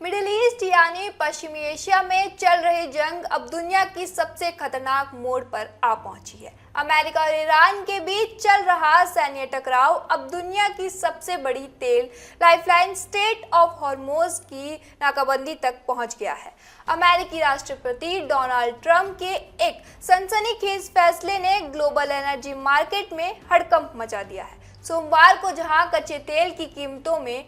Middle east यानी पश्चिमी Asia में चल रही जंग अब दुनिया की सबसे खतरनाक मोड़ पर आ पहुंची है। अमेरिका और ईरान के बीच चल रहा सैन्य टकराव अब दुनिया की सबसे बड़ी तेल लाइफलाइन स्ट्रेट ऑफ हॉर्मुज़ की नाकाबंदी तक पहुंच गया है। अमेरिकी राष्ट्रपति डोनाल्ड ट्रंप के एक सनसनीखेज फैसले ने ग्लोबल एनर्जी मार्केट में हड़कंप मचा दिया है। सोमवार को जहां कच्चे तेल की कीमतों में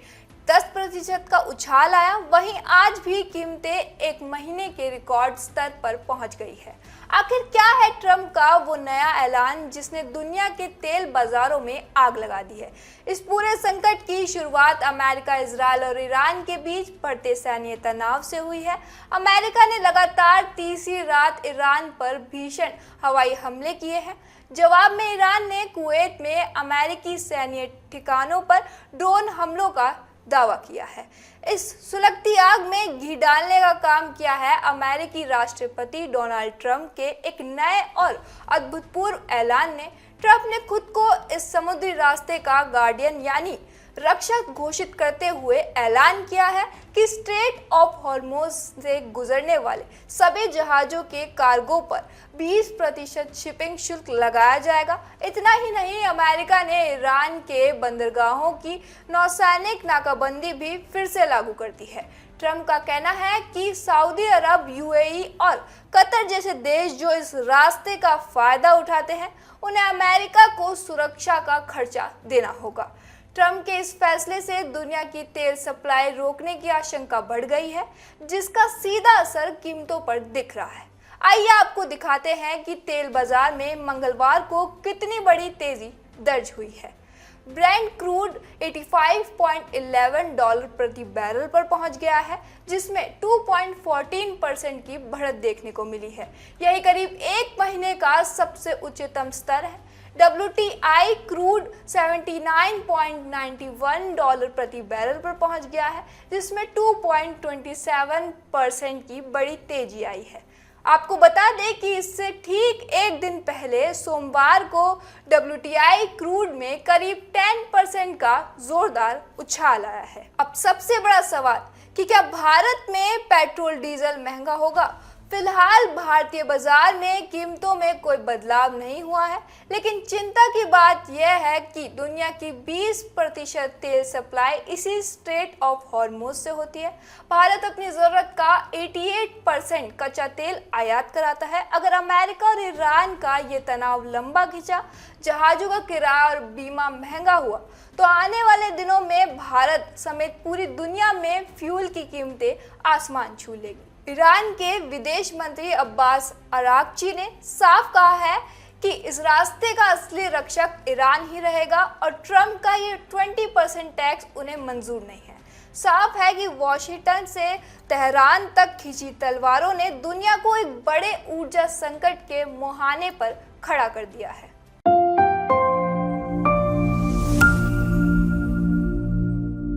10% का उछाल आया, वहीं आज भी कीमतें एक महीने के रिकॉर्ड स्तर पर पहुंच गई है। आखिर क्या है ट्रंप का वो नया ऐलान जिसने दुनिया के तेल बाजारों में आग लगा दी है? इस पूरे संकट की शुरुआत अमेरिका, इजरायल और ईरान के बीच बढ़ते सैन्य तनाव से हुई है। अमेरिका ने लगातार तीसरी रात ईरान पर भीषण हवाई हमले किए हैं। जवाब में ईरान ने कुवैत में अमेरिकी सैन्य ठिकानों पर ड्रोन हमलों का दावा किया है। इस सुलगती आग में घी डालने का काम किया है अमेरिकी राष्ट्रपति डोनाल्ड ट्रंप के एक नए और अभूतपूर्व ऐलान ने। ट्रंप ने खुद को इस समुद्री रास्ते का गार्डियन यानी रक्षक घोषित करते हुए ऐलान किया है कि स्ट्रेट ऑफ हॉर्मुज़ से गुजरने वाले सभी जहाज़ों के कार्गो पर 20% शिपिंग शुल्क लगाया जाएगा। इतना ही नहीं, अमेरिका ने ईरान के बंदरगाहों की नौसैनिक नाकाबंदी भी फिर से लागू कर दी है। ट्रंप का कहना है कि सऊदी अरब, यूएई और कतर जैसे देश जो इस रास्ते का फायदा उठाते हैं, उन्हें अमेरिका को सुरक्षा का खर्चा देना होगा। ट्रंप के इस फैसले से दुनिया की तेल सप्लाई रोकने की आशंका बढ़ गई है, जिसका सीधा असर कीमतों पर दिख रहा है। आइए आपको दिखाते हैं कि तेल बाजार में मंगलवार को कितनी बड़ी तेजी दर्ज हुई है। ब्रेंट क्रूड $85.11 प्रति बैरल पर पहुंच गया है, जिसमें 2.14% की बढ़त देखने को मिली है। यही करीब एक महीने का सबसे उच्चतम स्तर है। WTI क्रूड $79.91 प्रति बैरल पर पहुंच गया है, जिसमें 2.27% की बड़ी तेजी आई है। आपको बता दें कि इससे ठीक एक दिन पहले सोमवार को WTI क्रूड में करीब 10% का जोरदार उछाल आया है। अब सबसे बड़ा सवाल कि क्या भारत में पेट्रोल डीजल महंगा होगा? फिलहाल भारतीय बाजार में कीमतों में कोई बदलाव नहीं हुआ है, लेकिन चिंता की बात यह है कि दुनिया की 20% तेल सप्लाई इसी स्ट्रेट ऑफ हॉर्मुज़ से होती है। भारत अपनी ज़रूरत का 88% कच्चा तेल आयात कराता है। अगर अमेरिका और ईरान का ये तनाव लंबा खिंचा, जहाज़ों का किराया और बीमा महंगा हुआ, तो आने वाले दिनों में भारत समेत पूरी दुनिया में फ्यूल की कीमतें आसमान छू लेगी। ईरान के विदेश मंत्री अब्बास अरागची ने साफ कहा है कि इस रास्ते का असली रक्षक ईरान ही रहेगा और ट्रंप का ये 20% टैक्स उन्हें मंजूर नहीं है। साफ है कि वॉशिंगटन से तेहरान तक खींची तलवारों ने दुनिया को एक बड़े ऊर्जा संकट के मुहाने पर खड़ा कर दिया है।